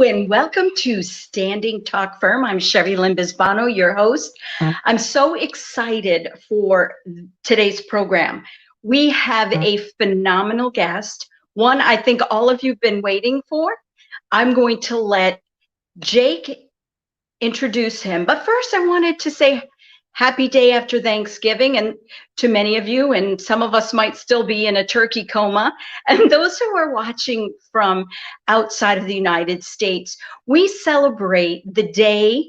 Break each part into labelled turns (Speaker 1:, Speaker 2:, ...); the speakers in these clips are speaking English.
Speaker 1: and welcome to Standing Talk Firm. I'm Cherrilynn Bisbano, your host. I'm so excited for today's program. We have a phenomenal guest, one I think all of you've been waiting for. I'm going to let Jake introduce him. But first, I wanted to say happy day after Thanksgiving, and to many of you, and some of us might still be in a turkey coma. And those who are watching from outside of the United States, we celebrate the day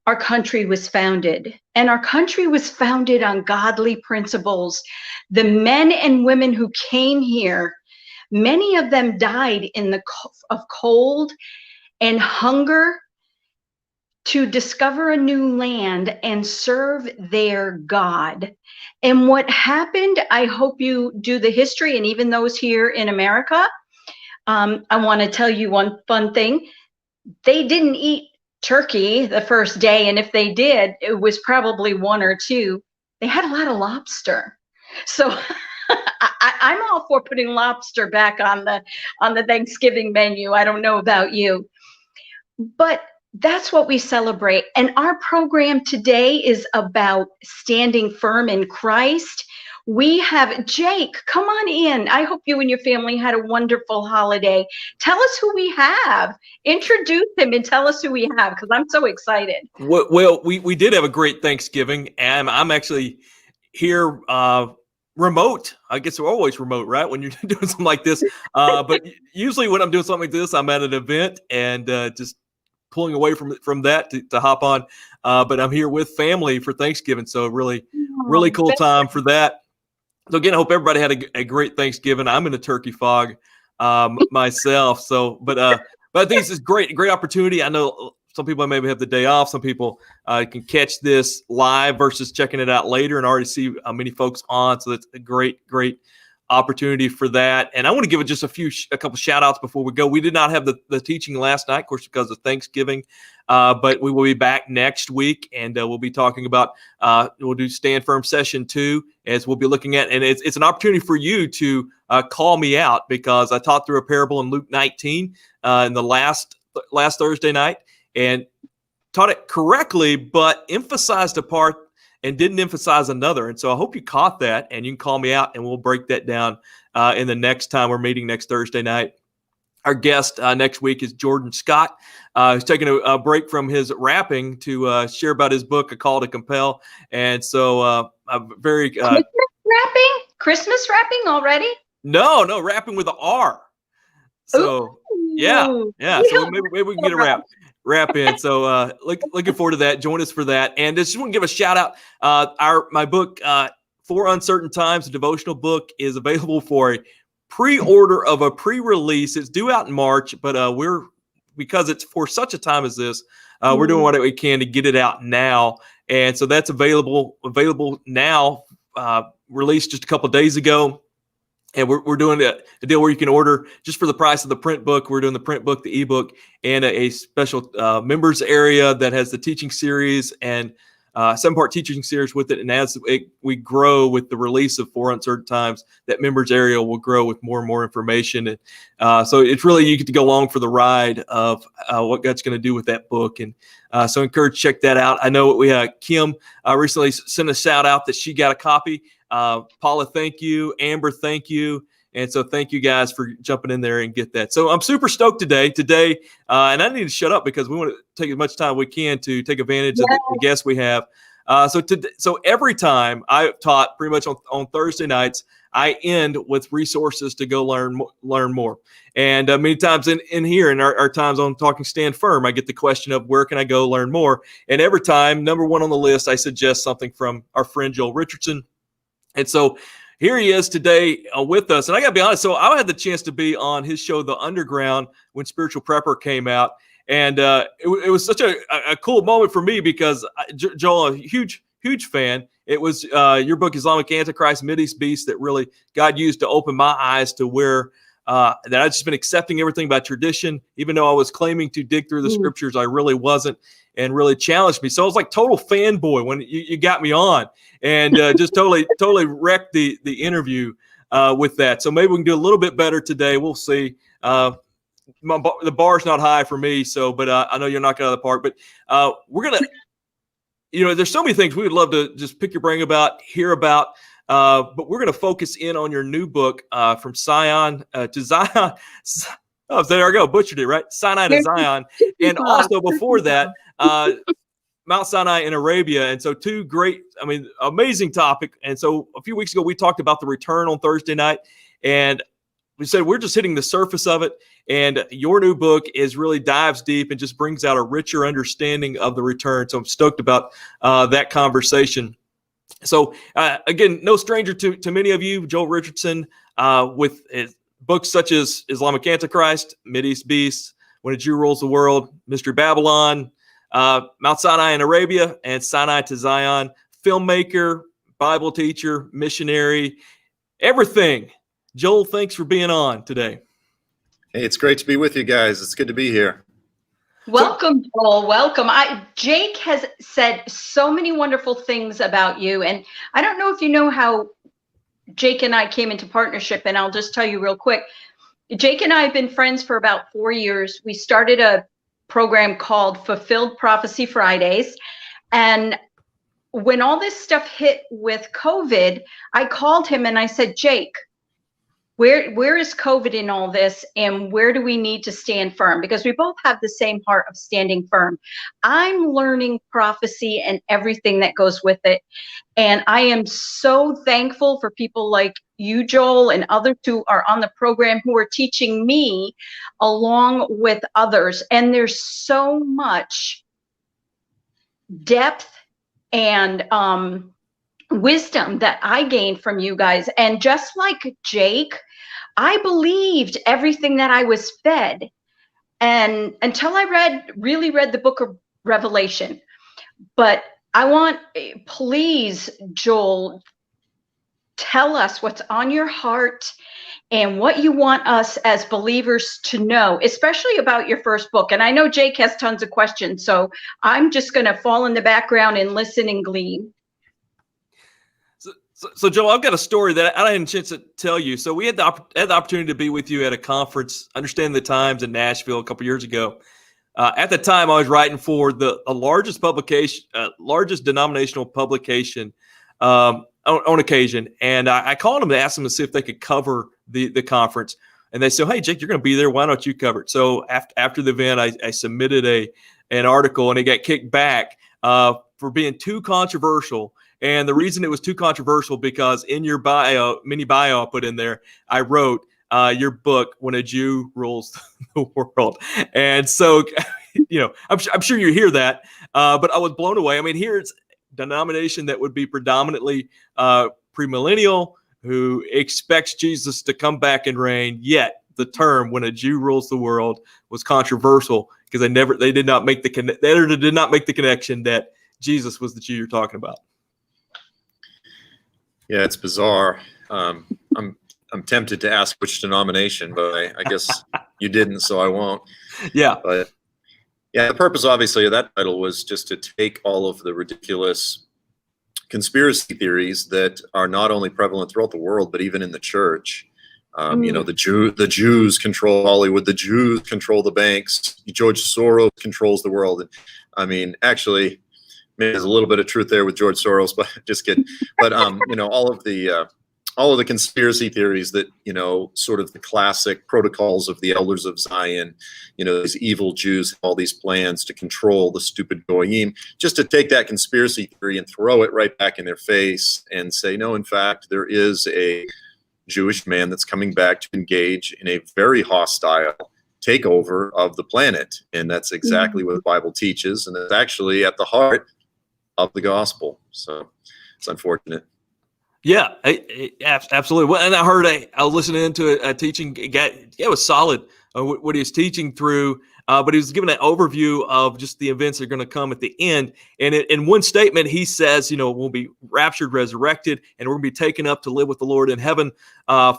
Speaker 1: our country was founded. And our country was founded on godly principles. The men and women who came here, many of them died of cold and hunger to discover a new land and serve their God. And what happened, I hope you do the history, and even those here in America, I want to tell you one fun thing. They didn't eat turkey the first day, and if they did, it was probably one or two. They had a lot of lobster. So I'm all for putting lobster back on the Thanksgiving menu. I don't know about you, but that's what we celebrate. And our program today is about standing firm in Christ. We have Jake. Come on in. I hope you and your family had a wonderful holiday. Tell us who we have. Introduce him and tell us who we have, because I'm so excited.
Speaker 2: Well, we did have a great Thanksgiving, and I'm actually here remote. I guess we're always remote, right? When you're doing something like this. But usually when I'm doing something like this, I'm at an event and just pulling away from that to hop on. But I'm here with family for Thanksgiving. So really cool time for that. So again, I hope everybody had a great Thanksgiving. I'm in a turkey fog myself. So, but I think this is great opportunity. I know some people maybe have the day off. Some people can catch this live versus checking it out later and already see many folks on. So that's a great opportunity for that. And I want to give it just a couple shout outs before we go. We did not have the teaching last night, of course, because of Thanksgiving, but we will be back next week, and we'll be talking about, we'll do Stand Firm Session 2, as we'll be looking at, and it's an opportunity for you to call me out, because I taught through a parable in Luke 19 in the last Thursday night, and taught it correctly, but emphasized a part and didn't emphasize another. And so I hope you caught that, and you can call me out and we'll break that down in the next time we're meeting next Thursday night. Our guest next week is Jordan Scott, who's taking a break from his rapping to share about his book, A Call to Compel. And so I'm very...
Speaker 1: Christmas rapping already?
Speaker 2: No, rapping with an R. So,
Speaker 1: Ooh.
Speaker 2: yeah. So maybe we can get a wrap in. So looking forward to that. Join us for that. And just want to give a shout out. My book, For Uncertain Times, a devotional book, is available for a pre-order of a pre-release. It's due out in March, but because it's for such a time as this, we're doing what we can to get it out now. And so that's available now, released just a couple of days ago. And we're doing a deal where you can order just for the price of the print book. We're doing the print book, the ebook, and a special members area that has the teaching series and 7-part teaching series with it. And as we grow with the release of 4 Uncertain Times, that members area will grow with more and more information. And so it's really, you get to go along for the ride of what God's going to do with that book. And so encourage, check that out. I know we had Kim recently sent a shout out that she got a copy. Paula, thank you. Amber, thank you. And so thank you guys for jumping in there and get that. So I'm super stoked today, and I need to shut up because we want to take as much time we can to take advantage of the guests we have. So every time I've taught pretty much on Thursday nights, I end with resources to go learn more. And many times in here in our times on Talking Stand Firm, I get the question of where can I go learn more? And every time, number one on the list, I suggest something from our friend Joel Richardson. And so here he is today with us. And I got to be honest, so I had the chance to be on his show, The Underground, when Spiritual Prepper came out. And it was such a cool moment for me because Joel, a huge fan. It was your book, Islamic Antichrist, Mideast Beast, that really God used to open my eyes to where that I'd just been accepting everything by tradition. Even though I was claiming to dig through the scriptures, I really wasn't, and really challenged me. So I was like total fanboy when you got me on, and just totally wrecked the interview with that. So maybe we can do a little bit better today. We'll see. the bar's not high for me. So, but I know you're knocking out of the park. But we're gonna, there's so many things we would love to just pick your brain about, hear about. But we're gonna focus in on your new book, From Sion to Zion. Oh, there I go, butchered it, right? Sinai to Zion, and also before that, Mount Sinai in Arabia. And so two great, amazing topic. And so a few weeks ago, we talked about the return on Thursday night, and we said we're just hitting the surface of it. And your new book really dives deep and just brings out a richer understanding of the return. So I'm stoked about that conversation. So again, no stranger to many of you, Joel Richardson, with books such as Islamic Antichrist, Mideast Beasts, When a Jew Rules the World, Mystery Babylon, Mount Sinai in Arabia, and Sinai to Zion, filmmaker, Bible teacher, missionary, everything. Joel, thanks for being on today.
Speaker 3: Hey, it's great to be with you guys. It's good to be here.
Speaker 1: Welcome, Joel. Welcome. Jake has said so many wonderful things about you, and I don't know if you know how Jake and I came into partnership, and I'll just tell you real quick. Jake and I have been friends for about 4 years. We started a program called Fulfilled Prophecy Fridays, and when all this stuff hit with COVID, I called him and I said, Jake, where is COVID in all this, and where do we need to stand firm? Because we both have the same heart of standing firm. I'm learning prophecy and everything that goes with it. And I am so thankful for people like you, Joel, and others who are on the program who are teaching me along with others. And there's so much depth and wisdom that I gained from you guys. And just like Jake, I believed everything that I was fed, and until I really read the book of Revelation. But I want, please, Joel, tell us what's on your heart and what you want us as believers to know, especially about your first book. And I know Jake has tons of questions, so I'm just going to fall in the background and listen and glean.
Speaker 2: So Joel, I've got a story that I didn't chance to tell you. So we had the opportunity to be with you at a conference, Understand the Times in Nashville a couple years ago. At the time, I was writing for the largest publication, largest denominational publication on occasion. And I called them to ask them to see if they could cover the conference. And they said, hey, Jake, you're going to be there. Why don't you cover it? So after the event, I submitted an article, and it got kicked back for being too controversial. And the reason it was too controversial because in your mini bio I put in there, I wrote your book, When a Jew Rules the World. And so, I'm sure you hear that, but I was blown away. Here it's a denomination that would be predominantly premillennial, who expects Jesus to come back and reign. Yet the term "when a Jew rules the world" was controversial because they did not make the connection that Jesus was the Jew you're talking about.
Speaker 3: Yeah, it's bizarre. I'm tempted to ask which denomination, but I guess you didn't, so I won't.
Speaker 2: Yeah.
Speaker 3: But yeah, the purpose, obviously, of that title was just to take all of the ridiculous conspiracy theories that are not only prevalent throughout the world, but even in the church. The Jews control Hollywood. The Jews control the banks. George Soros controls the world. Actually, maybe there's a little bit of truth there with George Soros, but just kidding. But all of the conspiracy theories that, sort of the classic protocols of the elders of Zion, these evil Jews have all these plans to control the stupid goyim, just to take that conspiracy theory and throw it right back in their face and say, no, in fact, there is a Jewish man that's coming back to engage in a very hostile takeover of the planet. And that's exactly what the Bible teaches. And it's actually at the heart of the gospel. So it's unfortunate.
Speaker 2: Yeah, absolutely. Well, and I heard I was listening to a teaching. It was solid what he was teaching through, but he was giving an overview of just the events that are going to come at the end. And in one statement, he says, we'll be raptured, resurrected, and we're going to be taken up to live with the Lord in heaven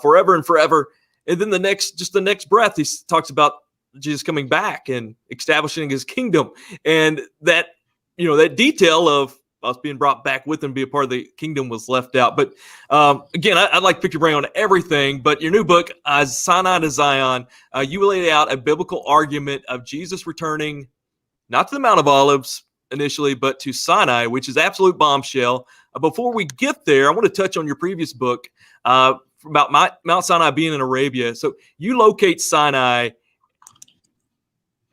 Speaker 2: forever and forever. And then the next breath, he talks about Jesus coming back and establishing his kingdom, and that that detail of us being brought back with them, be a part of the kingdom was left out. But again, I'd like to pick your brain on everything. But your new book, Sinai to Zion, you laid out a biblical argument of Jesus returning not to the Mount of Olives initially, but to Sinai, which is absolute bombshell. Before we get there, I want to touch on your previous book about Mount Sinai being in Arabia. So you locate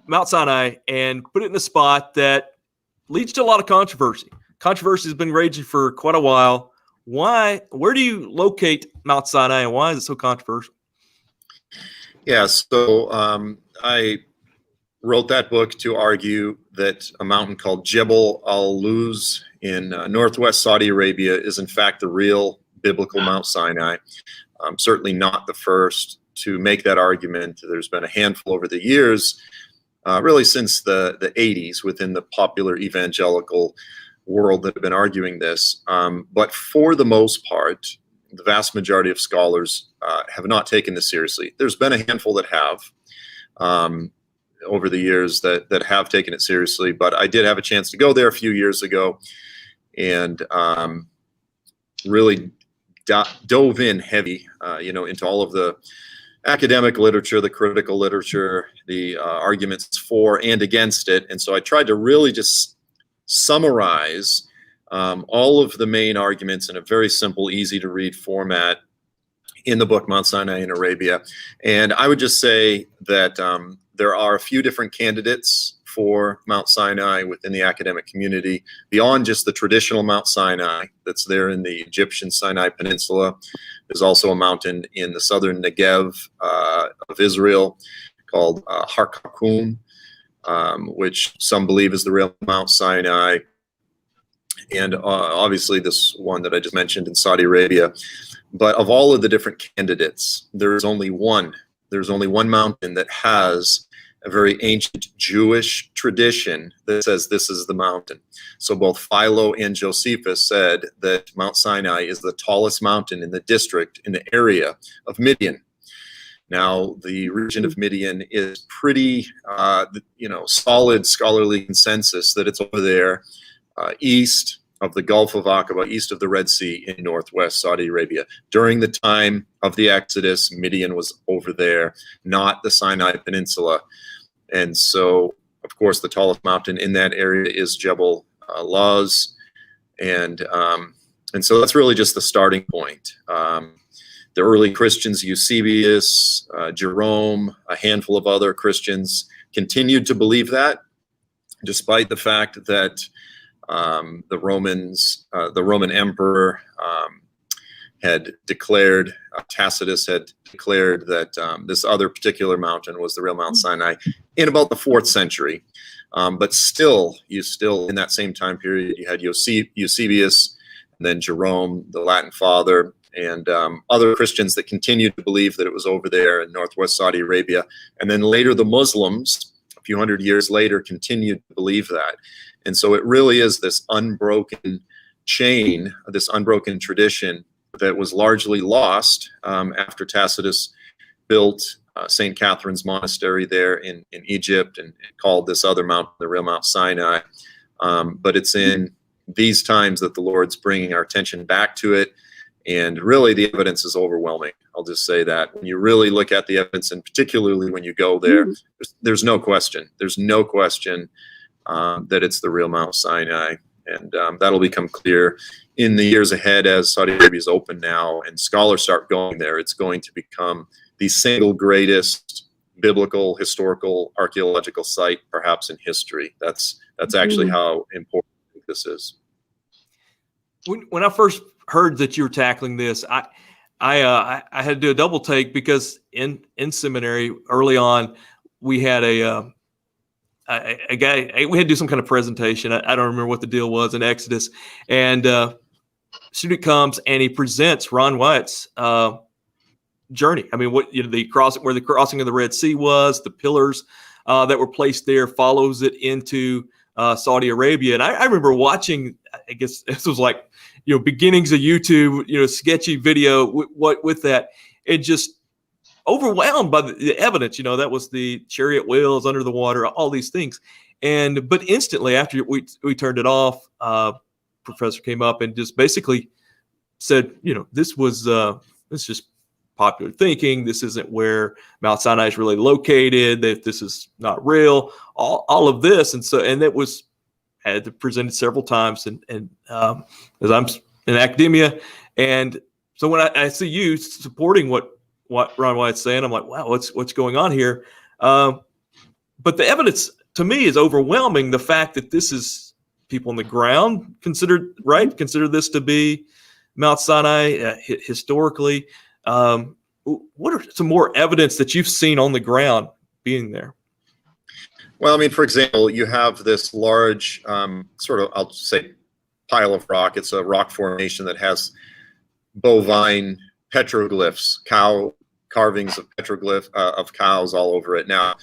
Speaker 2: Mount Sinai, and put it in a spot that leads to a lot of controversy. Controversy has been raging for quite a while. Why? Where do you locate Mount Sinai, and why is it so controversial?
Speaker 3: Yeah, so I wrote that book to argue that a mountain called Jebel al-Luz in northwest Saudi Arabia is in fact the real biblical Mount Sinai. Certainly not the first to make that argument. There's been a handful over the years, really since the 80s, within the popular evangelical world that have been arguing this. But for the most part, the vast majority of scholars have not taken this seriously. There's been a handful that have over the years that have taken it seriously, but I did have a chance to go there a few years ago and really dove in heavy, into all of the academic literature, the critical literature, the arguments for and against it. And so I tried to really just summarize all of the main arguments in a very simple, easy to read format in the book Mount Sinai in Arabia. And I would just say that there are a few different candidates for Mount Sinai within the academic community, beyond just the traditional Mount Sinai that's there in the Egyptian Sinai Peninsula. There's also a mountain in the southern Negev of Israel called Har Karkum, which some believe is the real Mount Sinai. And obviously this one that I just mentioned in Saudi Arabia. But of all of the different candidates, there's only one mountain that has a very ancient Jewish tradition that says this is the mountain. So both Philo and Josephus said that Mount Sinai is the tallest mountain in the district, in the area of Midian. Now, the region of Midian is pretty, solid scholarly consensus that it's over there east of the Gulf of Aqaba, east of the Red Sea in northwest Saudi Arabia. During the time of the Exodus, Midian was over there, not the Sinai Peninsula. And so, of course, the tallest mountain in that area is Jebel Luz. And so that's really just the starting point. The early Christians, Eusebius, Jerome, a handful of other Christians continued to believe that, despite the fact that the Roman emperor had declared, Tacitus had declared that this other particular mountain was the real Mount Sinai in about the 4th century. But still in that same time period, you had Eusebius, and then Jerome, the Latin father, and other Christians that continued to believe that it was over there in northwest Saudi Arabia. And then later the Muslims, a few hundred years later, continued to believe that. And so it really is this unbroken chain, this unbroken tradition that was largely lost after Tacitus built St. Catherine's Monastery there in Egypt and called this other mountain the real Mount Sinai. But it's in these times that the Lord's bringing our attention back to it. And really the evidence is overwhelming. I'll just say that. When you really look at the evidence, and particularly when you go there, there's no question. There's no question that it's the real Mount Sinai. And that'll become clear in the years ahead as Saudi Arabia is open now and scholars start going there. It's going to become the single greatest biblical, historical, archaeological site perhaps in history. That's actually how important this is.
Speaker 2: When I first heard that you were tackling this, I had to do a double take because in seminary early on we had a guy, we had to do some kind of presentation. I don't remember what the deal was in Exodus, and student comes and he presents Ron Wyatt's journey. I mean, where the crossing of the Red Sea was, the pillars that were placed there, follows it into Saudi Arabia. And I remember watching, I guess this was like, beginnings of YouTube, sketchy video with that. It just overwhelmed by the evidence, that was the chariot wheels under the water, all these things. But instantly after we turned it off, professor came up and just basically said, this was this is just popular thinking. This isn't where Mount Sinai is really located. That this is not real. All of this, and it was had to present it several times. And as I'm in academia, and so when I see you supporting what Ron Wyatt's saying, I'm like, wow, what's going on here? But the evidence to me is overwhelming. The fact that this is people on the ground consider this to be Mount Sinai historically. What are some more evidence that you've seen on the ground being there?
Speaker 3: Well, I mean, for example, you have this large sort of, I'll say, pile of rock. It's a rock formation that has bovine petroglyphs, cow carvings of petroglyph of cows all over it. Now,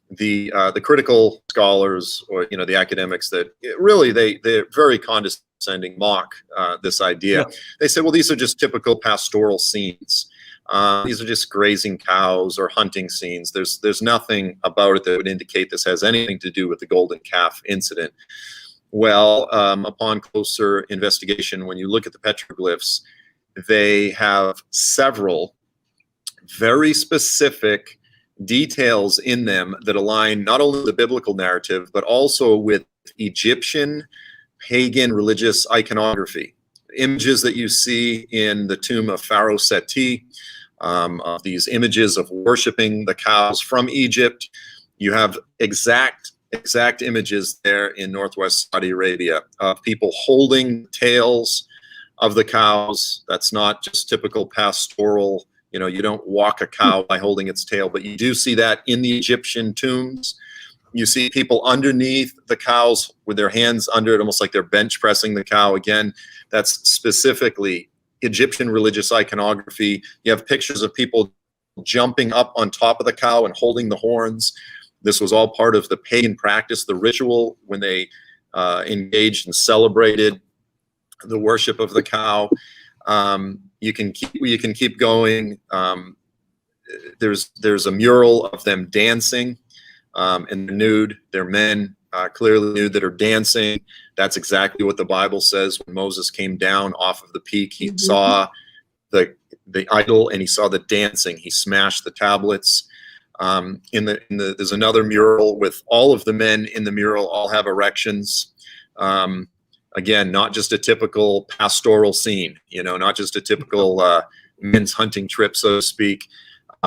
Speaker 3: the critical scholars, or the academics, that really they're very condescending, mock this idea. Yeah. They say, well, these are just typical pastoral scenes. These are just grazing cows or hunting scenes. There's nothing about it that would indicate this has anything to do with the golden calf incident. Well, upon closer investigation, when you look at the petroglyphs, they have several very specific details in them that align not only with the biblical narrative, but also with Egyptian pagan religious iconography. Images that you see in the tomb of Pharaoh Seti, of these images of worshiping the cows from Egypt. You have exact images there in northwest Saudi Arabia of people holding tails of the cows. That's not just typical pastoral, you don't walk a cow by holding its tail, but you do see that in the Egyptian tombs. You see people underneath the cows with their hands under it, almost like they're bench pressing the cow. Again, that's specifically Egyptian religious iconography. You have pictures of people jumping up on top of the cow and holding the horns. This was all part of the pagan practice, the ritual, when they engaged and celebrated the worship of the cow. You can keep going. There's a mural of them dancing, and they're nude. They're men, clearly nude, that are dancing. That's exactly what the Bible says. When Moses came down off of the peak, he saw the idol and he saw the dancing. He smashed the tablets. There's another mural with all of the men in the mural all have erections. Again, not just a typical pastoral scene, not just a typical men's hunting trip, so to speak,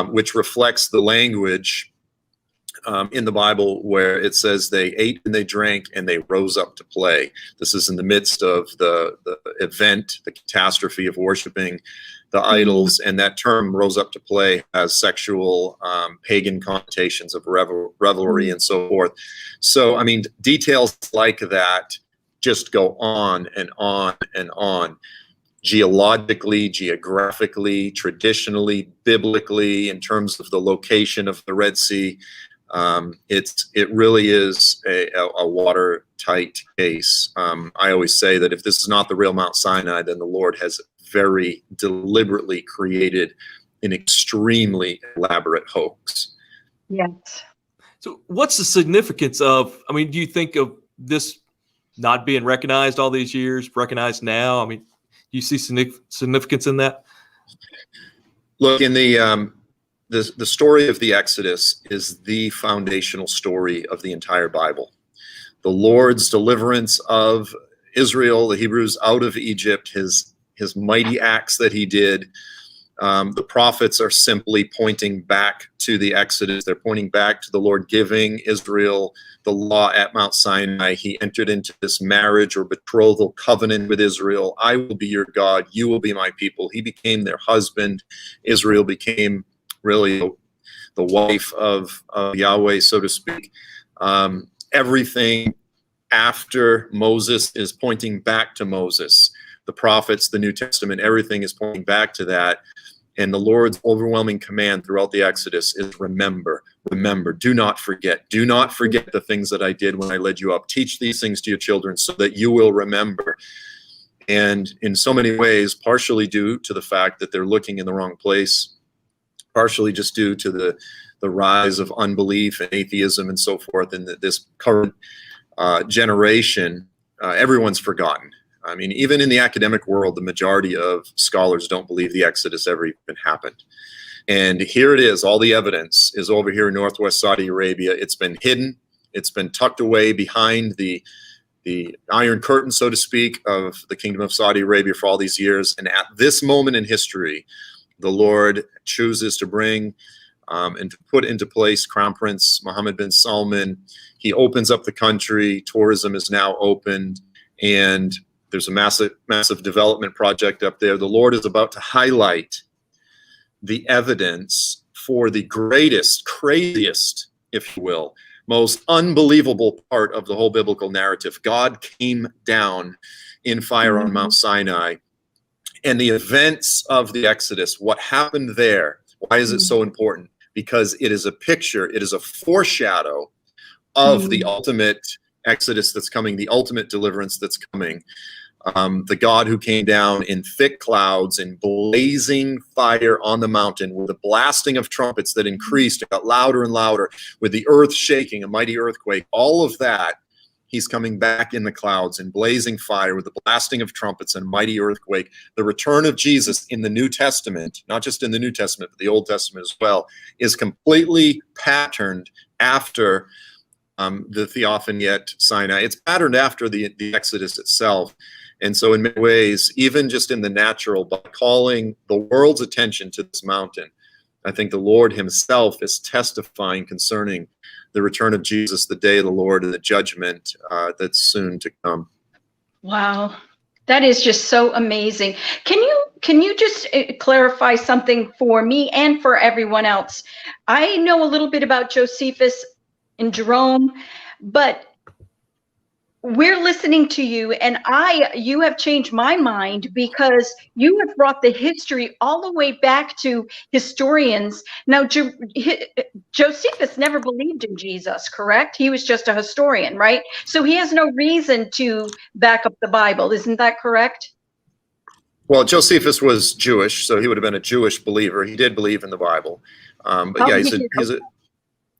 Speaker 3: which reflects the language in the Bible where it says they ate and they drank and they rose up to play. This is in the midst of the event, the catastrophe of worshiping the idols, and that term rose up to play has sexual pagan connotations of revelry and so forth. So, I mean, details like that just go on and on and on. Geologically, geographically, traditionally, biblically, in terms of the location of the Red Sea, it really is a watertight case. I always say that if this is not the real Mount Sinai, then the Lord has very deliberately created an extremely elaborate hoax.
Speaker 1: Yes.
Speaker 2: So what's the significance of, do you think of this not being recognized all these years, recognized now? Do you see significance in that?
Speaker 3: Look, in the story of the Exodus is the foundational story of the entire Bible. The Lord's deliverance of Israel, the Hebrews, out of Egypt, his mighty acts that he did. The prophets are simply pointing back to the Exodus. They're pointing back to the Lord giving Israel the law at Mount Sinai. He entered into this marriage or betrothal covenant with Israel. I will be your God. You will be my people. He became their husband. Israel became really the wife of Yahweh, so to speak. Everything after Moses is pointing back to Moses. The prophets, the New Testament, everything is pointing back to that. And the Lord's overwhelming command throughout the Exodus is remember, remember, do not forget the things that I did when I led you up. Teach these things to your children so that you will remember. And in so many ways, partially due to the fact that they're looking in the wrong place, partially just due to the rise of unbelief and atheism and so forth in this current generation, everyone's forgotten. I mean, even in the academic world, the majority of scholars don't believe the Exodus ever even happened. And here it is. All the evidence is over here in northwest Saudi Arabia. It's been hidden. It's been tucked away behind the Iron Curtain, so to speak, of the Kingdom of Saudi Arabia for all these years. And at this moment in history, the Lord chooses to bring and to put into place Crown Prince Mohammed bin Salman. He opens up the country. Tourism is now opened, and there's a massive development project up there. The Lord is about to highlight the evidence for the greatest, craziest, if you will, most unbelievable part of the whole biblical narrative. God came down in fire on Mount Sinai, and the events of the Exodus, what happened there, why is it so important? Because it is a picture, it is a foreshadow of the ultimate Exodus that's coming, the ultimate deliverance that's coming. The God who came down in thick clouds and blazing fire on the mountain with a blasting of trumpets that increased, it got louder and louder, with the earth shaking, a mighty earthquake, all of that. He's coming back in the clouds and blazing fire with the blasting of trumpets and mighty earthquake. The return of Jesus in the New Testament, not just in the New Testament, but the Old Testament as well, is completely patterned after the theophany at Sinai. It's patterned after the Exodus itself. And so in many ways, even just in the natural, by calling the world's attention to this mountain, I think the Lord himself is testifying concerning the return of Jesus, the day of the Lord, and the judgment that's soon to come.
Speaker 1: Wow, that is just so amazing. Can you just clarify something for me and for everyone else? I know a little bit about Josephus and Jerome, but we're listening to you, and you have changed my mind, because you have brought the history all the way back to historians. Now, Josephus never believed in Jesus, correct? He was just a historian, right? So he has no reason to back up the Bible. Isn't that correct?
Speaker 3: Well, Josephus was Jewish, so he would have been a Jewish believer. He did believe in the Bible. But yeah,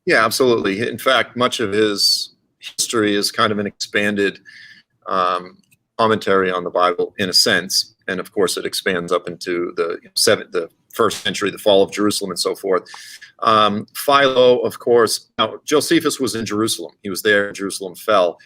Speaker 3: yeah, absolutely. In fact, much of his history is kind of an expanded commentary on the Bible in a sense, and of course it expands up into the first century, the fall of Jerusalem, and so forth. Philo, of course. Now, Josephus was in Jerusalem. He was there. Jerusalem fell,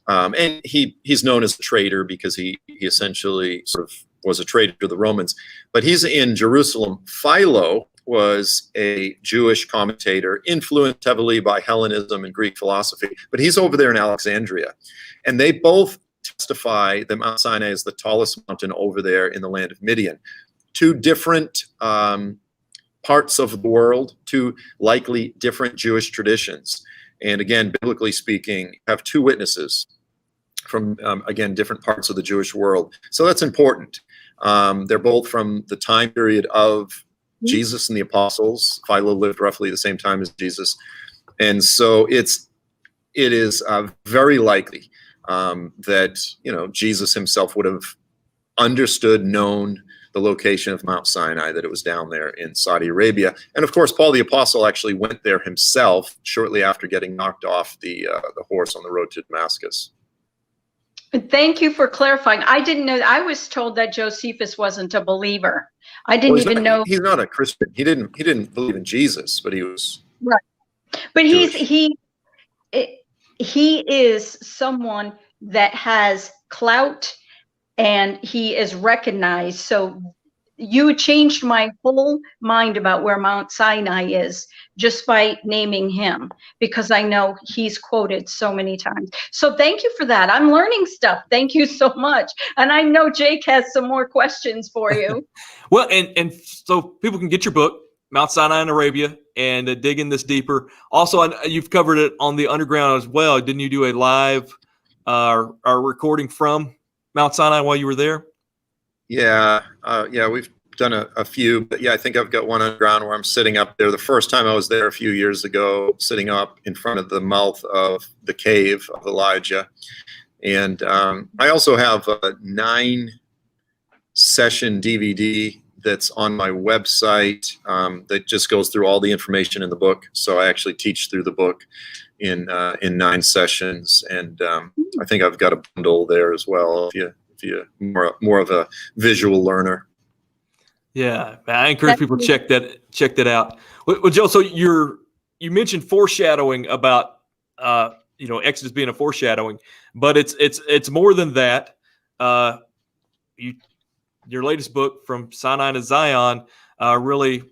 Speaker 3: and he's known as a traitor because he essentially sort of was a traitor to the Romans. But he's in Jerusalem. Philo was a Jewish commentator influenced heavily by Hellenism and Greek philosophy, but he's over there in Alexandria. And they both testify that Mount Sinai is the tallest mountain over there in the land of Midian. Two different parts of the world, two likely different Jewish traditions. And again, biblically speaking, have two witnesses from, again, different parts of the Jewish world. So that's important. They're both from the time period of Jesus and the apostles. Philo lived roughly the same time as Jesus. And so it is very likely that, Jesus himself would have understood, known the location of Mount Sinai, that it was down there in Saudi Arabia. And of course, Paul the apostle actually went there himself shortly after getting knocked off the horse on the road to Damascus.
Speaker 1: Thank you for clarifying. I didn't know. I was told that Josephus wasn't a believer. I didn't even know.
Speaker 3: He's not a Christian. He didn't believe in Jesus, but he was
Speaker 1: right. But
Speaker 3: Jewish.
Speaker 1: he is someone that has clout, and he is recognized. So you changed my whole mind about where Mount Sinai is just by naming him, because I know he's quoted so many times. So thank you for that. I'm learning stuff. Thank you so much. And I know Jake has some more questions for you.
Speaker 2: Well, and so people can get your book, Mount Sinai in Arabia, and dig in this deeper. Also, you've covered it on the underground as well. Didn't you do a live recording from Mount Sinai while you were there?
Speaker 3: Yeah, we've done a few, but yeah, I think I've got one underground where I'm sitting up there. The first time I was there a few years ago, sitting up in front of the mouth of the cave of Elijah. And I also have a 9-session DVD that's on my website that just goes through all the information in the book. So I actually teach through the book in 9 sessions, and I think I've got a bundle there as well if if you're more of a visual learner.
Speaker 2: Yeah, I encourage people to check that out. Well, Joe, so you mentioned foreshadowing about Exodus being a foreshadowing, but it's more than that. Your latest book, From Sinai to Zion, really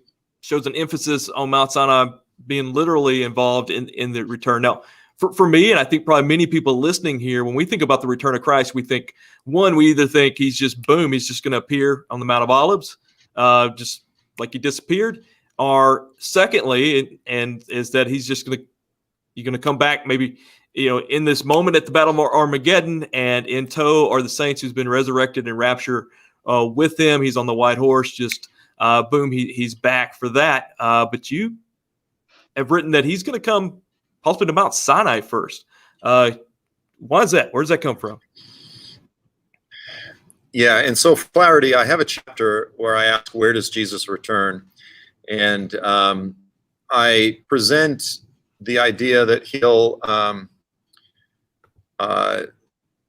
Speaker 2: shows an emphasis on Mount Sinai being literally involved in the return. Now, for me, and I think probably many people listening here, when we think about the return of Christ, we think, one, we either think he's just going to appear on the Mount of Olives, just like he disappeared, or secondly, and is that he's just going to come back maybe, in this moment at the Battle of Armageddon, and in tow are the saints who's been resurrected in rapture with him. He's on the white horse, just boom, he's back for that. But you have written that he's going to come possibly to Mount Sinai first. Why is that? Where does that come from?
Speaker 3: Yeah, and so for clarity, I have a chapter where I ask, where does Jesus return? And I present the idea that he'll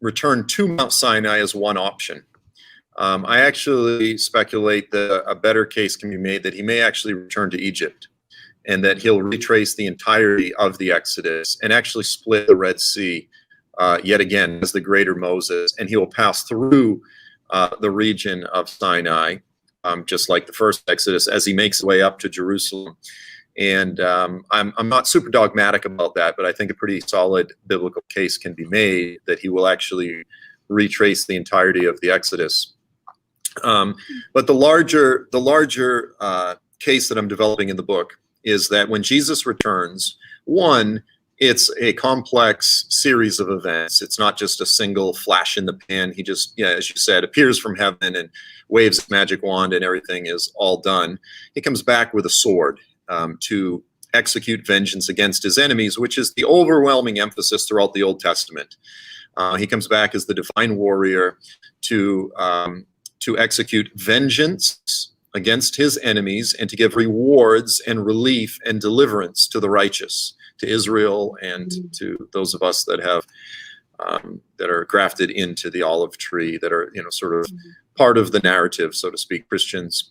Speaker 3: return to Mount Sinai as one option. I actually speculate that a better case can be made that he may actually return to Egypt, and that he'll retrace the entirety of the Exodus and actually split the Red Sea yet again as the greater Moses, and he will pass through the region of Sinai, just like the first Exodus, as he makes his way up to Jerusalem. And I'm not super dogmatic about that, but I think a pretty solid biblical case can be made that he will actually retrace the entirety of the Exodus. But the larger case that I'm developing in the book is that when Jesus returns, one, it's a complex series of events. It's not just a single flash in the pan. He just, as you said, appears from heaven and waves his magic wand and everything is all done. He comes back with a sword to execute vengeance against his enemies, which is the overwhelming emphasis throughout the Old Testament. He comes back as the divine warrior to execute vengeance against his enemies and to give rewards and relief and deliverance to the righteous, to Israel and to those of us that have that are grafted into the olive tree, that are sort of part of the narrative, so to speak, Christians,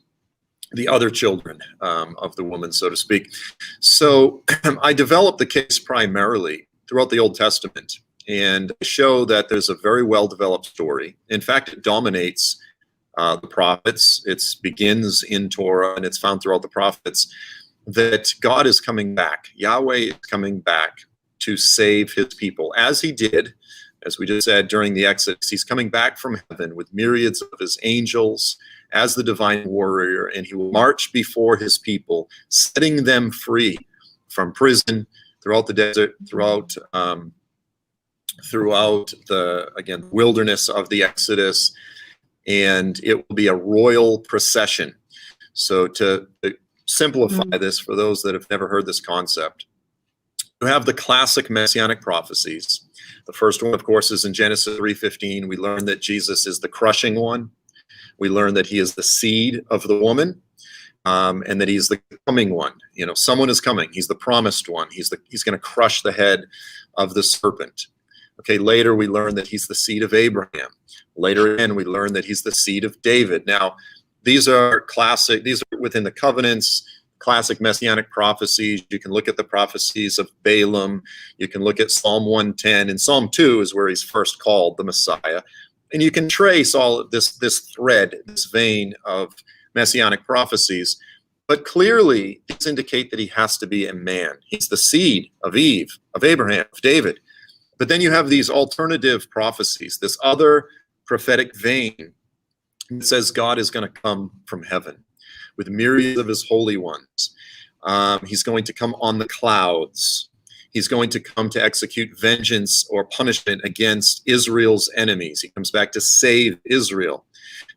Speaker 3: the other children of the woman, so to speak. So I developed the case primarily throughout the Old Testament and show that there's a very well-developed story. In fact, it dominates the prophets. It begins in Torah and it's found throughout the prophets that God is coming back. Yahweh is coming back to save his people, as he did, as we just said, during the Exodus. He's coming back from heaven with myriads of his angels as the divine warrior, and he will march before his people, setting them free from prison throughout the desert, throughout the wilderness of the Exodus. And it will be a royal procession. So to simplify this for those that have never heard this concept, you have the classic Messianic prophecies. The first one, of course, is in Genesis 3:15. We learn that Jesus is the crushing one. We learn that he is the seed of the woman, and that he's the coming one. Someone is coming. He's the promised one. He's going to crush the head of the serpent. Okay, later we learn that he's the seed of Abraham. Later again, we learn that he's the seed of David. Now, these are within the covenants, classic Messianic prophecies. You can look at the prophecies of Balaam. You can look at Psalm 110. And Psalm 2 is where he's first called the Messiah. And you can trace all of this thread, this vein of Messianic prophecies. But clearly, these indicate that he has to be a man. He's the seed of Eve, of Abraham, of David. But then you have these alternative prophecies, this other prophetic vein that says God is going to come from heaven with myriads of his holy ones. He's going to come on the clouds. He's going to come to execute vengeance or punishment against Israel's enemies. He comes back to save Israel.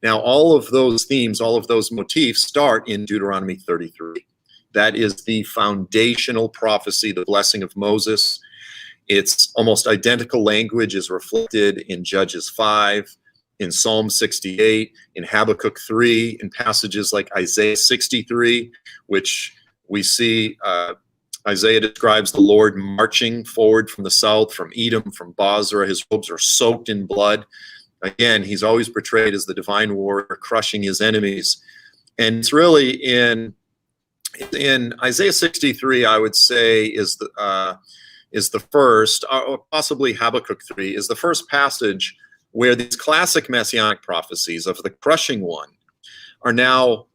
Speaker 3: Now, all of those themes, all of those motifs start in Deuteronomy 33. That is the foundational prophecy, the blessing of Moses. Its almost identical language is reflected in Judges 5, in Psalm 68, in Habakkuk 3, in passages like Isaiah 63, which we see Isaiah describes the Lord marching forward from the south, from Edom, from Bozrah. His robes are soaked in blood. Again, he's always portrayed as the divine warrior, crushing his enemies. And it's really in Isaiah 63, I would say, is the first, or possibly Habakkuk 3, is the first passage where these classic messianic prophecies of the crushing one are now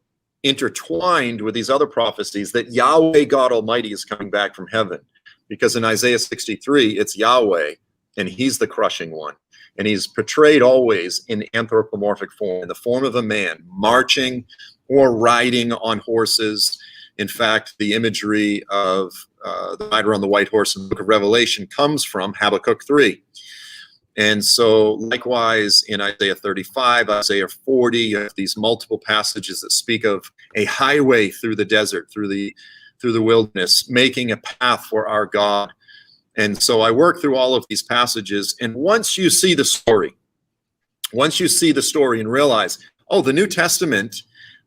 Speaker 3: intertwined with these other prophecies that Yahweh God Almighty is coming back from heaven. Because in Isaiah 63, it's Yahweh, and he's the crushing one. And he's portrayed always in anthropomorphic form, in the form of a man, marching or riding on horses. In fact, the imagery of the rider on the white horse in the book of Revelation comes from Habakkuk 3. And so likewise in Isaiah 35, Isaiah 40, you have these multiple passages that speak of a highway through the desert, through the wilderness, making a path for our God. And so I work through all of these passages, and once you see the story and realize, oh, the New Testament,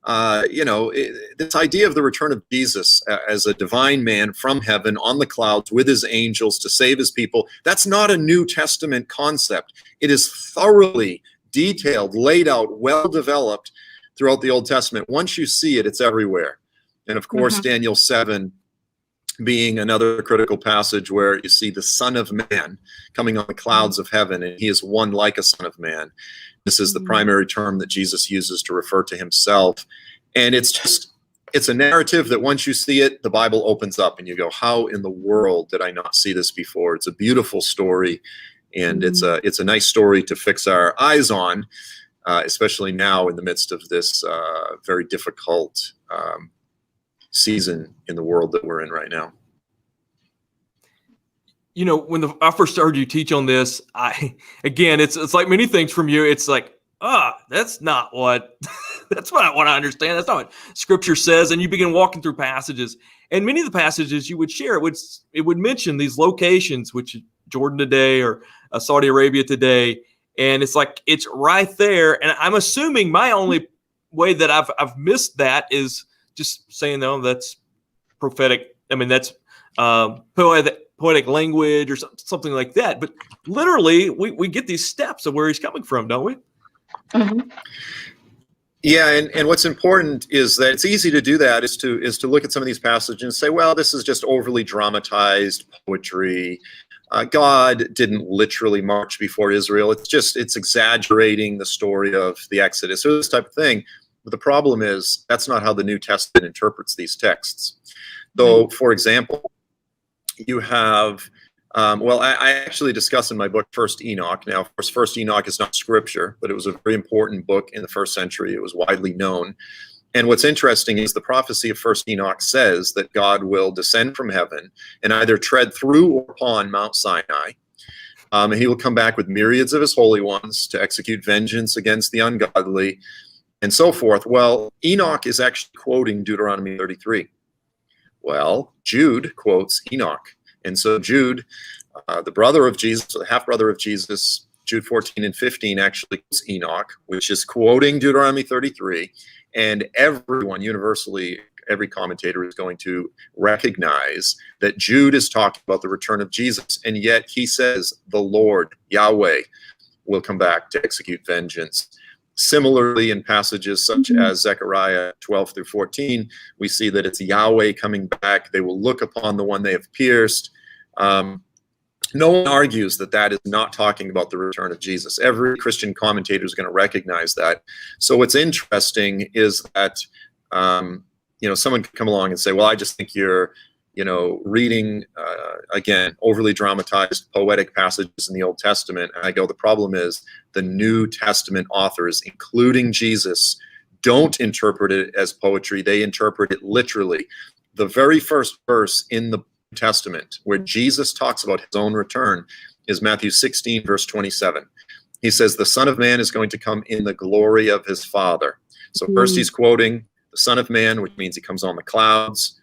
Speaker 3: this idea of the return of Jesus as a divine man from heaven on the clouds with his angels to save his people, that's not a New Testament concept. It is thoroughly detailed, laid out, well developed throughout the Old Testament. Once you see it, it's everywhere. And of course, Daniel 7 being another critical passage where you see the Son of Man coming on the clouds of heaven, and he is one like a Son of Man. This is the primary term that Jesus uses to refer to himself. And it's a narrative that once you see it, the Bible opens up and you go, how in the world did I not see this before? It's a beautiful story, and it's a nice story to fix our eyes on, especially now in the midst of this very difficult season in the world that we're in right now.
Speaker 2: You know, when I first started you teach on this, it's like many things from you. It's like, that's not what I understand. That's not what Scripture says. And you begin walking through passages, and many of the passages you would share, it would mention these locations, which Jordan today or Saudi Arabia today, and it's like it's right there. And I'm assuming my only way that I've missed that is just saying, no, that's prophetic. I mean, that's poetic language or something like that. But literally, we get these steps of where he's coming from, don't we?
Speaker 3: Yeah, and what's important is that it's easy to do that, is to look at some of these passages and say, well, this is just overly dramatized poetry. God didn't literally march before Israel. It's exaggerating the story of the Exodus or this type of thing. But the problem is that's not how the New Testament interprets these texts. So, for example, you have, I actually discuss in my book First Enoch. Now, of course, First Enoch is not scripture, but it was a very important book in the first century. It was widely known. And what's interesting is the prophecy of First Enoch says that God will descend from heaven and either tread through or upon Mount Sinai. And he will come back with myriads of his holy ones to execute vengeance against the ungodly, and so forth. Well, Enoch is actually quoting Deuteronomy 33. Well, Jude quotes Enoch. And so Jude, the brother of Jesus, the half-brother of Jesus, Jude 14 and 15 actually quotes Enoch, which is quoting Deuteronomy 33. And everyone, universally, every commentator is going to recognize that Jude is talking about the return of Jesus. And yet he says the Lord, Yahweh, will come back to execute vengeance. Similarly, in passages such as Zechariah 12 through 14, we see that it's Yahweh coming back. They will look upon the one they have pierced. No one argues that that is not talking about the return of Jesus. Every Christian commentator is going to recognize that. So what's interesting is that, someone could come along and say, well, I just think you're, reading, again, overly dramatized poetic passages in the Old Testament. And I go, the problem is the New Testament authors, including Jesus, don't interpret it as poetry. They interpret it literally. The very first verse in the New Testament where Jesus talks about his own return is Matthew 16, verse 27. He says, the Son of Man is going to come in the glory of his Father. So first he's quoting the Son of Man, which means he comes on the clouds.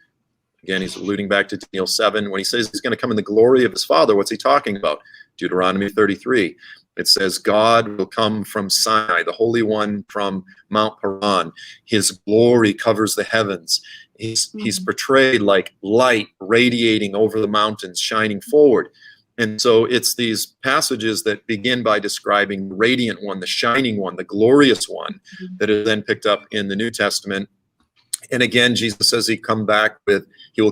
Speaker 3: Again, he's alluding back to Daniel 7. When he says he's going to come in the glory of his Father, what's he talking about? Deuteronomy 33. It says God will come from Sinai, the Holy One from Mount Paran. His glory covers the heavens. He's portrayed like light radiating over the mountains, shining forward. And so it's these passages that begin by describing the radiant one, the shining one, the glorious one, that is then picked up in the New Testament. And again, Jesus says he will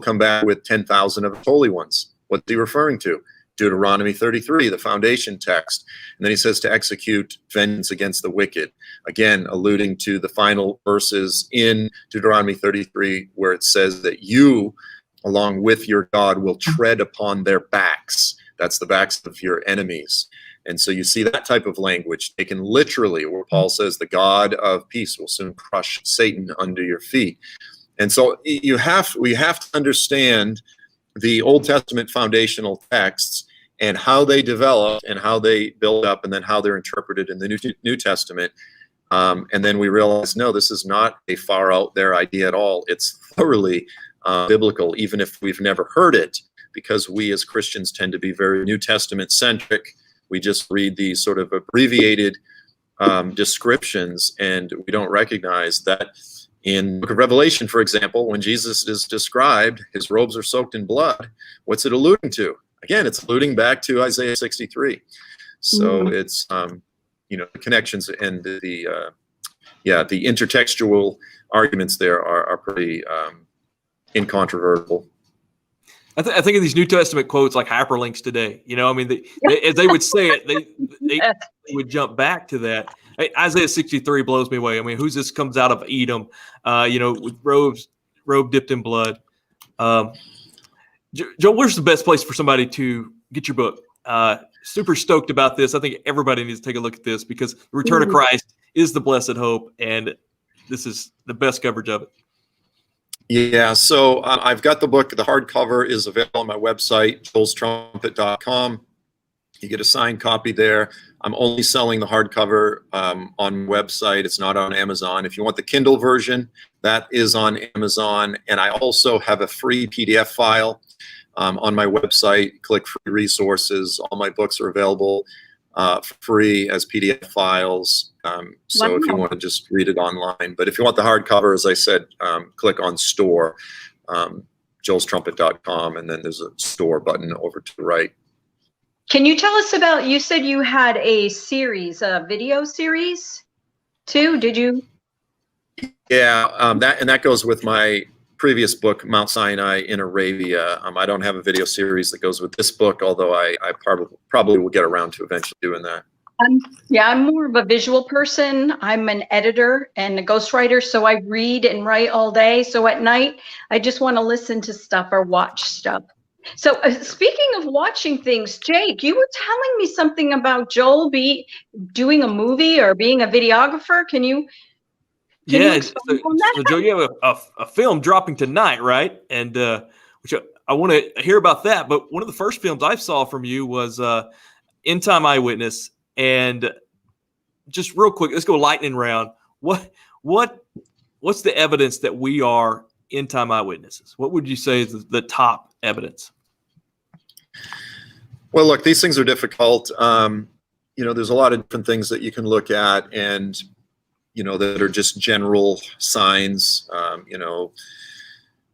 Speaker 3: come back with 10,000 of his holy ones. What's he referring to? Deuteronomy 33, the foundation text. And then he says to execute vengeance against the wicked. Again, alluding to the final verses in Deuteronomy 33, where it says that you, along with your God, will tread upon their backs. That's the backs of your enemies. And so you see that type of language taken literally, where Paul says the God of peace will soon crush Satan under your feet. And so we have to understand the Old Testament foundational texts and how they develop and how they build up and then how they're interpreted in the New Testament. And then we realize, no, this is not a far out there idea at all. It's thoroughly biblical, even if we've never heard it, because we as Christians tend to be very New Testament centric. We just read these sort of abbreviated descriptions, and we don't recognize that in the book of Revelation, for example, when Jesus is described, his robes are soaked in blood. What's it alluding to? Again, it's alluding back to Isaiah 63. So it's, the connections and the intertextual arguments there are pretty incontrovertible.
Speaker 2: I think of these New Testament quotes like hyperlinks today. I mean, as they would say it, they would jump back to that. Isaiah 63 blows me away. I mean, who's this comes out of Edom, with robe dipped in blood. Joel, where's the best place for somebody to get your book? Super stoked about this. I think everybody needs to take a look at this because the return of Christ is the blessed hope, and this is the best coverage of it.
Speaker 3: Yeah, so I've got the book. The hardcover is available on my website, joelstrumpet.com. You get a signed copy there. I'm only selling the hardcover on my website. It's not on Amazon. If you want the Kindle version, that is on Amazon. And I also have a free PDF file on my website. Click free resources. All my books are available free as PDF files. So if you want to just read it online. But if you want the hardcover, as I said, click on store, joelstrumpet.com, and then there's a store button over to the right.
Speaker 1: Can you tell us about, you said you had a series, a video series too, did you?
Speaker 3: Yeah, that goes with my previous book, Mount Sinai in Arabia. I don't have a video series that goes with this book, although I probably will get around to eventually doing that.
Speaker 1: I'm more of a visual person. I'm an editor and a ghostwriter, so I read and write all day. So at night, I just want to listen to stuff or watch stuff. So speaking of watching things, Jake, you were telling me something about Joel doing a movie or being a videographer. Can you
Speaker 2: so Joe, you have a film dropping tonight, right? And which I want to hear about that. But one of the first films I saw from you was End Time Eyewitness. And just real quick, let's go lightning round. What's the evidence that we are end time eyewitnesses? What would you say is the top evidence?
Speaker 3: Well, look, these things are difficult. There's a lot of different things that you can look at, and that are just general signs.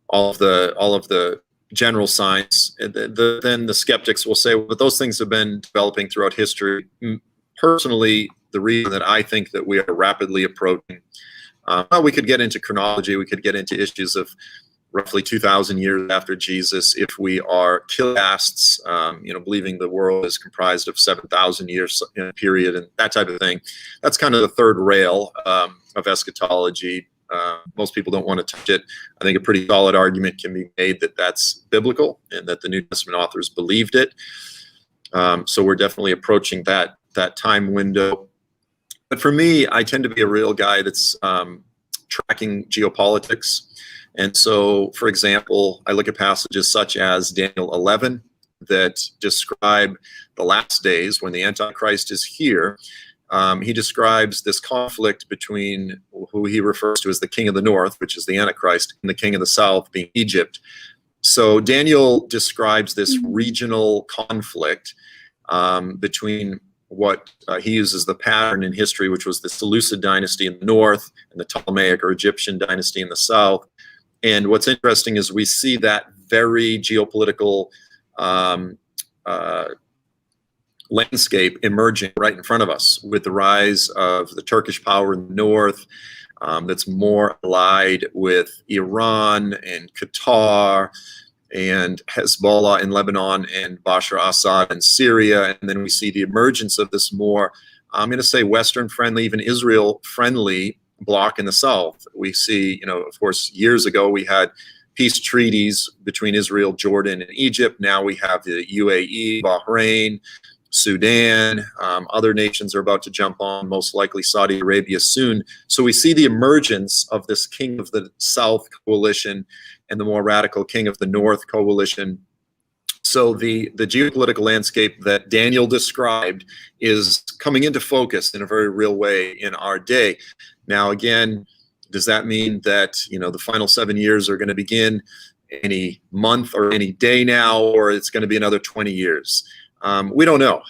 Speaker 3: All of the general signs. Then the skeptics will say, well, but those things have been developing throughout history. Personally, the reason that I think that we are rapidly approaching, we could get into chronology, we could get into issues of roughly 2,000 years after Jesus, if we are Chiliasts, believing the world is comprised of 7,000 years in a period and that type of thing. That's kind of the third rail of eschatology. Most people don't want to touch it. I think a pretty solid argument can be made that that's biblical and that the New Testament authors believed it. So we're definitely approaching that time window. But for me, I tend to be a real guy that's tracking geopolitics. And so, for example, I look at passages such as Daniel 11 that describe the last days when the Antichrist is here. He describes this conflict between who he refers to as the king of the north, which is the Antichrist, and the king of the south, being Egypt. So Daniel describes this regional conflict between what he uses the pattern in history, which was the Seleucid dynasty in the north and the Ptolemaic or Egyptian dynasty in the south. And what's interesting is we see that very geopolitical landscape emerging right in front of us with the rise of the Turkish power in the north, that's more allied with Iran and Qatar and Hezbollah in Lebanon and Bashar Assad in Syria. And then we see the emergence of this more, I'm going to say, Western-friendly, even Israel-friendly bloc in the south. We see, of course, years ago we had peace treaties between Israel, Jordan, and Egypt. Now we have the UAE, Bahrain, Sudan, other nations are about to jump on, most likely Saudi Arabia soon. So we see the emergence of this King of the South coalition and the more radical King of the North coalition. So the geopolitical landscape that Daniel described is coming into focus in a very real way in our day. Now, again, does that mean that, the final 7 years are going to begin any month or any day now, or it's going to be another 20 years? We don't know.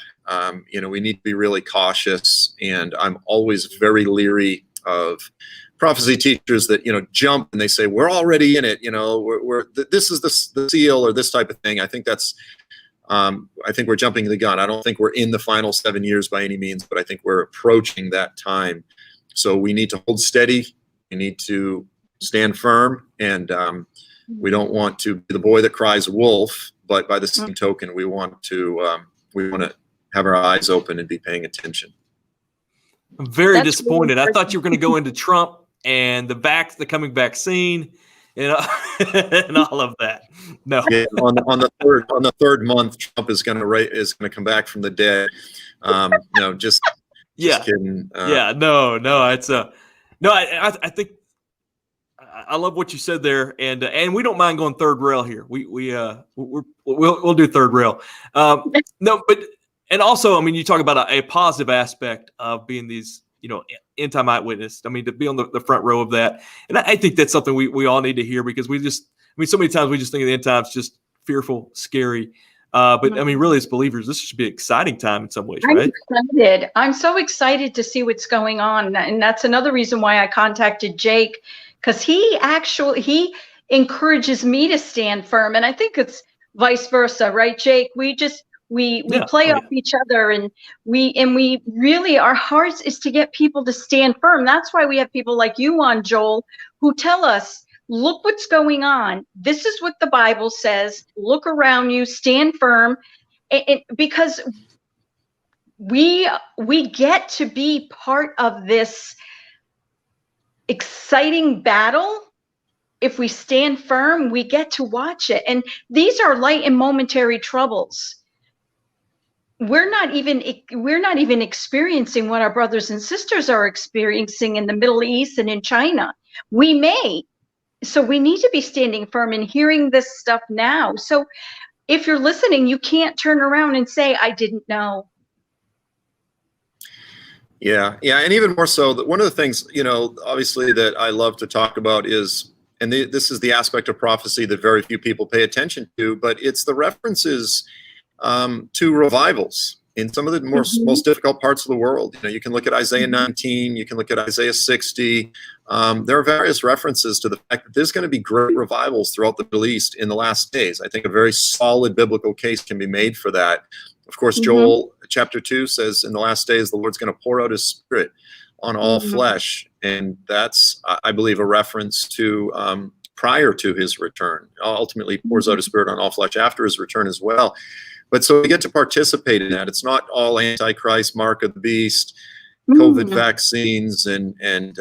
Speaker 3: We need to be really cautious, and I'm always very leery of prophecy teachers that jump and they say we're already in it. This is the seal or this type of thing. I think that's I think we're jumping the gun. I don't think we're in the final 7 years by any means, but I think we're approaching that time. So we need to hold steady. We need to stand firm, and we don't want to be the boy that cries wolf. But by the same token, we want to have our eyes open and be paying attention.
Speaker 2: I'm very
Speaker 1: That's
Speaker 2: disappointed.
Speaker 1: really
Speaker 2: I thought you were going to go into Trump and the coming vaccine, and all of that. No.
Speaker 3: Yeah, on the third month, Trump is going to come back from the dead. Just kidding.
Speaker 2: No. It's no. I think I love what you said there, and we don't mind going third rail here. We'll do third rail. No, but and also, you talk about a positive aspect of being these, end time eyewitness. To be on the front row of that, and I think that's something we all need to hear, because so many times we just think of the end times just fearful, scary. But really, as believers, this should be an exciting time in some ways, right?
Speaker 1: I'm excited. I'm so excited to see what's going on, and that's another reason why I contacted Jake, because he encourages me to stand firm, and I think it's vice versa, right, Jake? We play off each other, and we really, our hearts is to get people to stand firm. That's why we have people like you on, Joel, who tell us, look what's going on. This is what the Bible says. Look around you, stand firm, because we get to be part of this exciting battle. If we stand firm, we get to watch it. And these are light and momentary troubles. We're not even experiencing what our brothers and sisters are experiencing in the Middle East and in China. We may. So we need to be standing firm and hearing this stuff now. So if you're listening, you can't turn around and say, I didn't know.
Speaker 3: Yeah. And even more so, that one of the things, obviously, that I love to talk about is, and this is the aspect of prophecy that very few people pay attention to, but it's the references to revivals in some of the most difficult parts of the world. You can look at Isaiah 19, you can look at Isaiah 60. There are various references to the fact that there's going to be great revivals throughout the Middle East in the last days. I think a very solid biblical case can be made for that. Of course, Joel chapter 2 says, in the last days, the Lord's going to pour out his spirit on all flesh. And that's, I believe, a reference to prior to his return. Ultimately, pours out his spirit on all flesh after his return as well. But so we get to participate in that. It's not all Antichrist, mark of the beast, COVID vaccines, and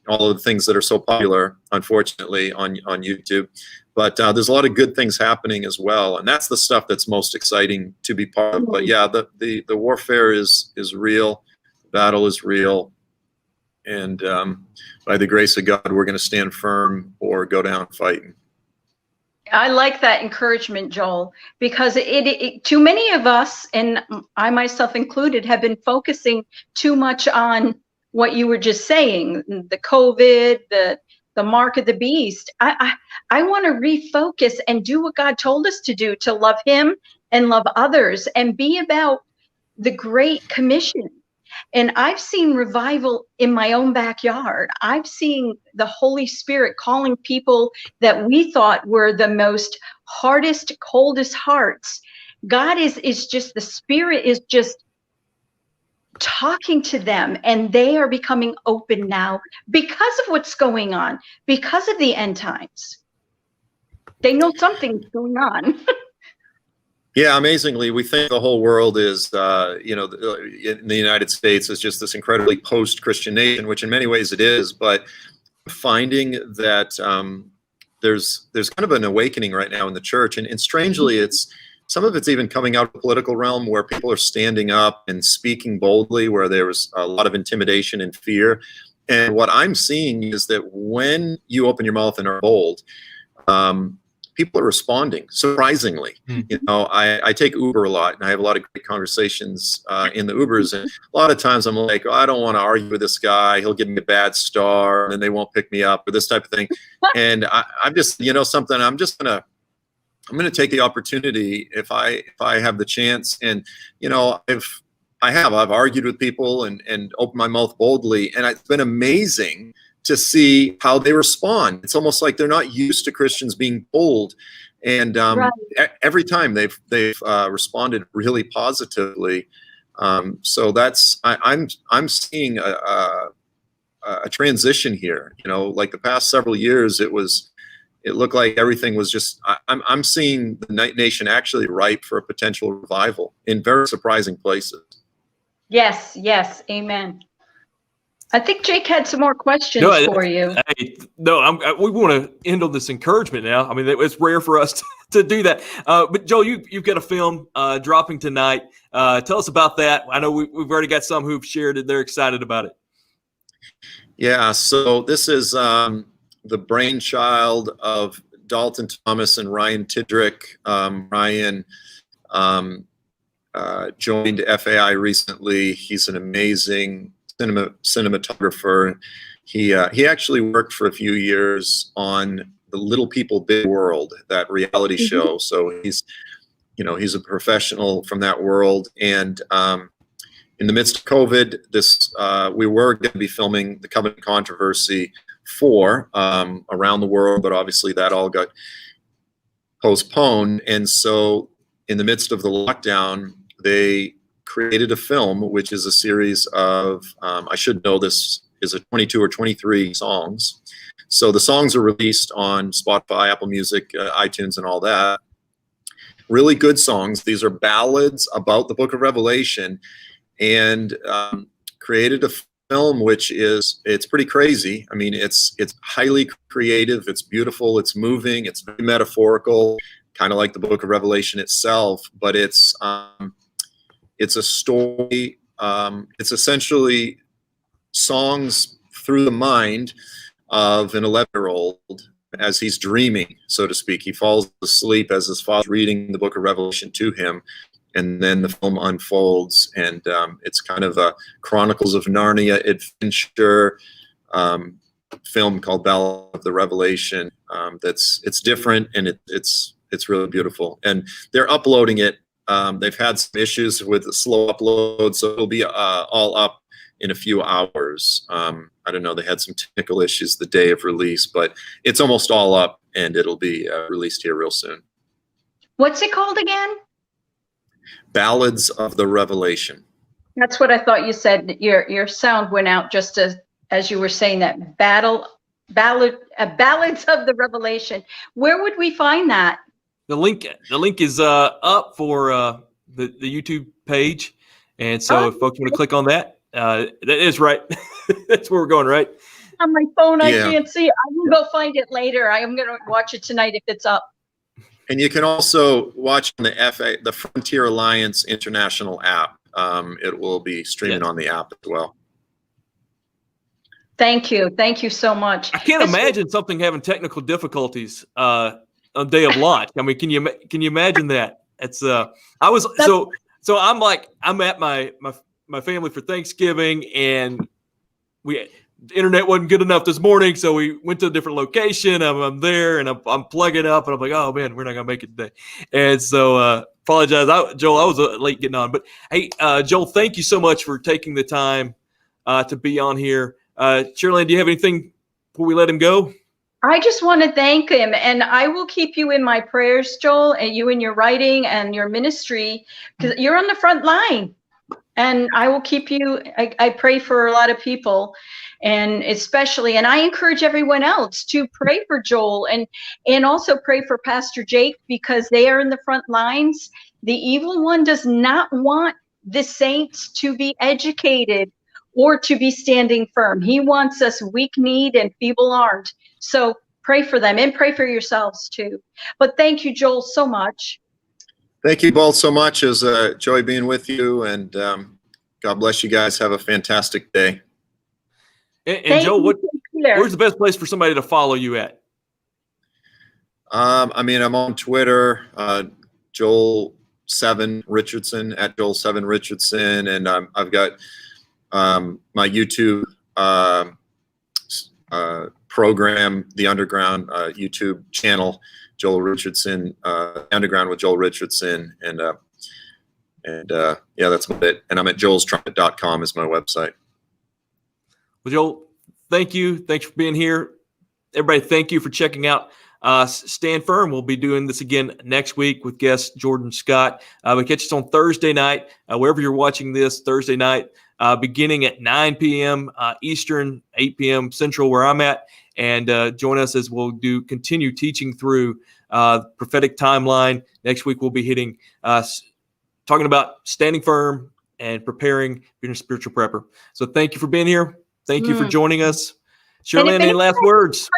Speaker 3: all of the things that are so popular, unfortunately, on YouTube. But there's a lot of good things happening as well, and that's the stuff that's most exciting to be part of. But yeah, the warfare is real, the battle is real, and by the grace of God, we're going to stand firm or go down fighting.
Speaker 1: I like that encouragement, Joel, because too many of us, and I myself included, have been focusing too much on what you were just saying, the COVID, the mark of the beast. I want to refocus and do what God told us to do, to love him and love others and be about the Great Commission. And I've seen revival in my own backyard. I've seen the Holy Spirit calling people that we thought were the most hardest, coldest hearts. God is just, the Spirit is just talking to them, and they are becoming open now because of what's going on, because of the end times. They know something's going on.
Speaker 3: Yeah, amazingly, we think the whole world is, in the United States is just this incredibly post-Christian nation, which in many ways it is. But finding that there's kind of an awakening right now in the church, and strangely, some of it's even coming out of the political realm, where people are standing up and speaking boldly, where there was a lot of intimidation and fear. And what I'm seeing is that when you open your mouth and are bold, people are responding, surprisingly. I take Uber a lot, and I have a lot of great conversations in the Ubers. And a lot of times I'm like, I don't want to argue with this guy. He'll give me a bad star, and then they won't pick me up, or this type of thing. And I'm just, something, I'm going to take the opportunity if I have the chance. And, I've argued with people and opened my mouth boldly, and it's been amazing to see how they respond. It's almost like they're not used to Christians being bold, and
Speaker 1: Right.
Speaker 3: Every time they've responded really positively. So that's I'm seeing a transition here. Like the past several years, it looked like everything was just. I'm seeing the nation actually ripe for a potential revival in very surprising places.
Speaker 1: Yes, amen. I think Jake had some more questions for you.
Speaker 2: We want to end on this encouragement now. I mean, it's rare for us to do that. But Joel, you've got a film dropping tonight. Tell us about that. I know we've already got some who've shared it. They're excited about it.
Speaker 3: Yeah, so this is the brainchild of Dalton Thomas and Ryan Tidrick. Ryan joined FAI recently. He's an amazing cinematographer. He actually worked for a few years on the Little People Big World, that reality show. So he's a professional from that world. And in the midst of COVID, we were going to be filming the Covenant Controversy 4 around the world, but obviously that all got postponed. And so in the midst of the lockdown, they created a film, which is a series of, I should know this is a 22 or 23 songs. So the songs are released on Spotify, Apple Music, iTunes, and all that. Really good songs. These are ballads about the book of Revelation, and created a film which it's pretty crazy. I mean, it's highly creative, it's beautiful, it's moving, it's very metaphorical, kind of like the book of Revelation itself, but it's a story. It's essentially songs through the mind of an 11-year-old as he's dreaming, so to speak. He falls asleep as his father's reading the book of Revelation to him, and then the film unfolds, and it's kind of a Chronicles of Narnia adventure film called Ballad of the Revelation. It's different, and it's really beautiful. And they're uploading it. They've had some issues with the slow upload, so it'll be all up in a few hours. I don't know, they had some technical issues the day of release, but it's almost all up, and it'll be released here real soon.
Speaker 1: What's it called again?
Speaker 3: Ballads of the Revelation.
Speaker 1: That's what I thought you said. Your sound went out just as you were saying that. Ballads of the Revelation. Where would we find that?
Speaker 2: The link is up for the YouTube page, and so if folks want to click on that, that is right. That's where we're going, right?
Speaker 1: On my phone, I can't see it. I will go find it later. I am going to watch it tonight if it's up.
Speaker 3: And you can also watch on the Frontier Alliance International app. It will be streaming on the app as well.
Speaker 1: Thank you so much.
Speaker 2: I can't imagine something having technical difficulties on day of launch. I mean, can you imagine that? It's I'm at my family for Thanksgiving, and the internet wasn't good enough this morning, so we went to a different location. I'm there, and I'm plugging up, and I'm like, oh man, we're not gonna make it today. And so apologize, Joel. I was late getting on, but hey, Joel, thank you so much for taking the time to be on here. Cherrilynn, do you have anything before we let him go?
Speaker 1: I just want to thank him, and I will keep you in my prayers, Joel, and you in your writing and your ministry, because you're on the front line. And I will keep you. I pray for a lot of people, and especially, and I encourage everyone else to pray for Joel and also pray for Pastor Jake, because they are in the front lines. The evil one does not want the saints to be educated or to be standing firm. He wants us weak-kneed and feeble-armed. So pray for them and pray for yourselves too. But thank you, Joel, so much.
Speaker 3: Thank you both so much. It was a joy being with you, and God bless you guys. Have a fantastic day.
Speaker 2: And Joel, where's the best place for somebody to follow you at?
Speaker 3: I mean, I'm on Twitter, Joel7 Richardson, at Joel7 Richardson, and I've got my YouTube program, The Underground YouTube channel, Joel Richardson, Underground with Joel Richardson, and yeah, that's about it. And I'm at joelstrumpet.com is my website.
Speaker 2: Well, Joel, thank you. Thanks for being here. Everybody, thank you for checking out Stand Firm. We'll be doing this again next week with guest Jordan Scott. We catch us on Thursday night, wherever you're watching this, Thursday night, beginning at 9 p.m. Eastern, 8 p.m. Central, where I'm at. And join us as we'll continue teaching through prophetic timeline. Next week, we'll be hitting talking about standing firm and preparing, being a spiritual prepper. So thank you for being here. Thank you for joining us. Cherrilynn, any last words?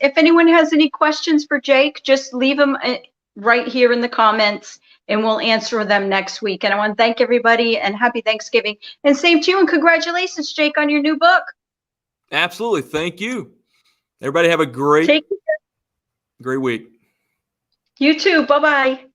Speaker 1: If anyone has any questions for Jake, just leave them right here in the comments, and we'll answer them next week. And I want to thank everybody, and happy Thanksgiving. And same to you, and congratulations, Jake, on your new book.
Speaker 2: Absolutely. Thank you. Everybody have a great week.
Speaker 1: You too. Bye-bye.